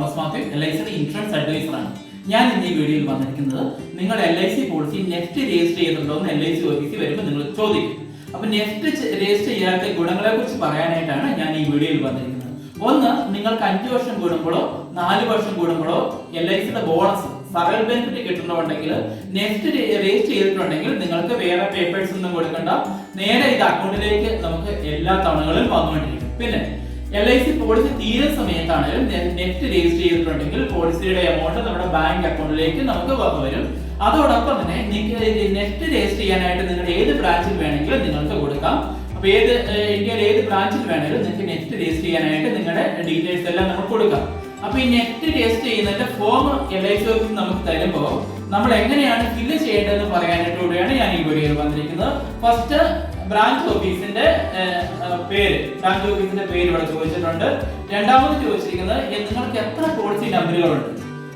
Thomas Mathew, LIC insurance അഡ്വൈസറാണ്. ഞാൻ ഇന്ന് ഈ വീഡിയോയിൽ വന്നിരിക്കുന്നത് നിങ്ങൾ LIC പോളിസി നെഫ്റ്റ് രജിസ്റ്റർ ചെയ്തിട്ടുണ്ടോ എന്ന് LIC ഓഫീസിൽ വരുമ്പോൾ നിങ്ങൾ ചോദിക്കും. അപ്പൊ നെഫ്റ്റ് രജിസ്റ്റർ ചെയ്യാത്ത ഗുണങ്ങളെ കുറിച്ച് പറയാനായിട്ടാണ് ഞാൻ ഈ വീഡിയോയിൽ വന്നിരിക്കുന്നത്. ഒന്ന്, നിങ്ങൾക്ക് 5 വർഷം കൂടുമ്പോഴോ 4 വർഷം കൂടുമ്പോഴോ LICയുടെ ബോണസ് സറൽ ബെനിഫിറ്റ് കിട്ടുന്നുണ്ടെങ്കിൽ നെഫ്റ്റ് രജിസ്റ്റർ ചെയ്തിട്ടുണ്ടെങ്കിൽ നിങ്ങൾക്ക് വേറെ പേപ്പേഴ്സ് ഒന്നും കൊടുക്കണ്ട, നേരെ ഇത് അക്കൗണ്ടിലേക്ക് നമുക്ക് എല്ലാ തവണകളും വന്നുകൊണ്ടിരിക്കും. പിന്നെ LIC പോളിസി തീരുന്ന സമയത്താണെങ്കിലും നെഫ്റ്റ് രജിസ്റ്റർ ചെയ്തിട്ടുണ്ടെങ്കിൽ പോളിസിയുടെ എമൗണ്ട് നമ്മുടെ ബാങ്ക് അക്കൗണ്ടിലേക്ക് നമുക്ക് വരും. അതോടൊപ്പം തന്നെ നിങ്ങൾക്ക് നെഫ്റ്റ് രജിസ്റ്റർ ചെയ്യാനായിട്ട് നിങ്ങളുടെ ഏത് ബ്രാഞ്ചിൽ വേണമെങ്കിലും നിങ്ങൾക്ക് കൊടുക്കാം. അപ്പൊ ഇന്ത്യയിൽ ഏത് ബ്രാഞ്ചിൽ വേണമെങ്കിലും നിങ്ങൾക്ക് നെഫ്റ്റ് രജിസ്റ്റർ ചെയ്യാനായിട്ട് നിങ്ങളുടെ ഡീറ്റെയിൽസ് എല്ലാം നമുക്ക് കൊടുക്കാം. അപ്പൊ ഈ നെഫ്റ്റ് രജിസ്റ്റർ ചെയ്യുന്നതിന്റെ ഫോം LIC ഓഫീസ് നമുക്ക് തരുമ്പോൾ നമ്മൾ എങ്ങനെയാണ് ഫില്ല് ചെയ്യേണ്ടതെന്ന് പറയാനായിട്ടൂടെയാണ് ഞാൻ ഈ വീഡിയോയിൽ വന്നിരിക്കുന്നത്. ഫസ്റ്റ് ബ്രാഞ്ച് ഓഫീസിന്റെ പേര് ഇവിടെ ചോദിച്ചിട്ടുണ്ട്. രണ്ടാമത് ചോദിച്ചിരിക്കുന്നത് നിങ്ങൾക്ക് എത്ര പോളിസി നമ്പറുകളുണ്ട്,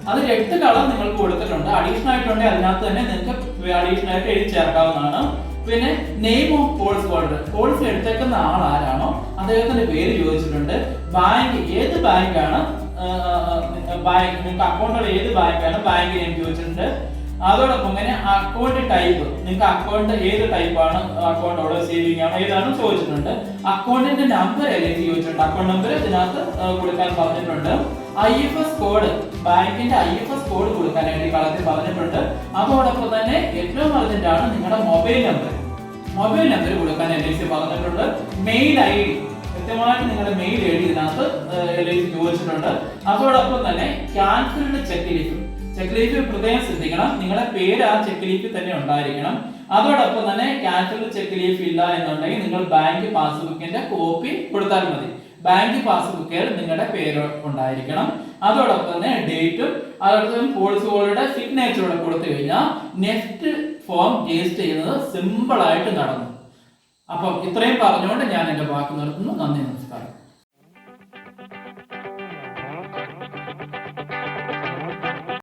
അത് 8 കളർ നിങ്ങൾക്ക് കൊടുത്തിട്ടുണ്ട്. അഡീഷണൽ ആയിട്ടുണ്ടെങ്കിൽ അതിനകത്ത് തന്നെ നിങ്ങൾക്ക് അഡീഷണൽ ആയിട്ട് എഴുതി ചേർക്കാവുന്നതാണ്. പിന്നെ name of policy holder, policy എടുത്തേക്കുന്ന ആൾ ആരാണോ അദ്ദേഹത്തിന്റെ പേര് ചോദിച്ചിട്ടുണ്ട്. ബാങ്ക് ഏത് ബാങ്കാണ്, നിങ്ങൾക്ക് അക്കൗണ്ടുള്ള ഏത് ബാങ്കാണ് ബാങ്ക് നെയിം ചോദിച്ചിട്ടുണ്ട്. അതോടൊപ്പം തന്നെ അക്കൗണ്ട് ടൈപ്പ്, നിങ്ങൾക്ക് അക്കൗണ്ട് ഏത് ടൈപ്പാണ്, അക്കൗണ്ട് ഉള്ള സേവിംഗ് ആണോ ഏതാണ് ചോദിച്ചിട്ടുണ്ട്. അക്കൗണ്ടിന്റെ നമ്പർ LIC ചോദിച്ചിട്ടുണ്ട്, അക്കൗണ്ട് നമ്പർ ഇതിനകത്ത് കൊടുക്കാൻ പറഞ്ഞിട്ടുണ്ട്. IFS കോഡ്, ബാങ്കിന്റെ IFS കോഡ് കൊടുക്കാനായിട്ട് കളത്തിൽ പറഞ്ഞിട്ടുണ്ട്. അതോടൊപ്പം തന്നെ ഏറ്റവും അർജന്റ് ആണ് നിങ്ങളുടെ മൊബൈൽ നമ്പർ കൊടുക്കാൻ LIC പറഞ്ഞിട്ടുണ്ട്. മെയിൽ ID, കൃത്യമായിട്ട് നിങ്ങളുടെ മെയിൽ ID ഇതിനകത്ത് LIC ചോദിച്ചിട്ടുണ്ട്. അതോടൊപ്പം തന്നെ ക്യാൻസൽഡ് ചെക്ക് ലീഫ് പ്രത്യേകം ശ്രദ്ധിക്കണം, നിങ്ങളുടെ പേര് ആ ചെക്ക് ലീഫിൽ തന്നെ ഉണ്ടായിരിക്കണം. അതോടൊപ്പം തന്നെ ക്യാൻസൽഡ് ചെക്ക് ലീഫ് ഇല്ല എന്നുണ്ടെങ്കിൽ നിങ്ങൾ ബാങ്ക് പാസ്ബുക്കിന്റെ കോപ്പി കൊടുത്താൽ മതി. ബാങ്ക് പാസ്ബുക്കിൽ നിങ്ങളുടെ പേര് ഉണ്ടായിരിക്കണം. അതോടൊപ്പം തന്നെ ഡേറ്റും അതോടൊപ്പം പോളിസി ഹോൾഡറുടെ സിഗ്നേച്ചറോടെ കൊടുത്തു കഴിഞ്ഞാൽ നെഫ്റ്റ് ഫോം രജിസ്റ്റർ ചെയ്യുന്നത് സിമ്പിൾ ആയിട്ട് നടന്നു. അപ്പം ഇത്രയും പറഞ്ഞുകൊണ്ട് ഞാൻ എന്റെ വാക്ക് നിർത്തുന്നു. നന്ദി, നമസ്കാരം.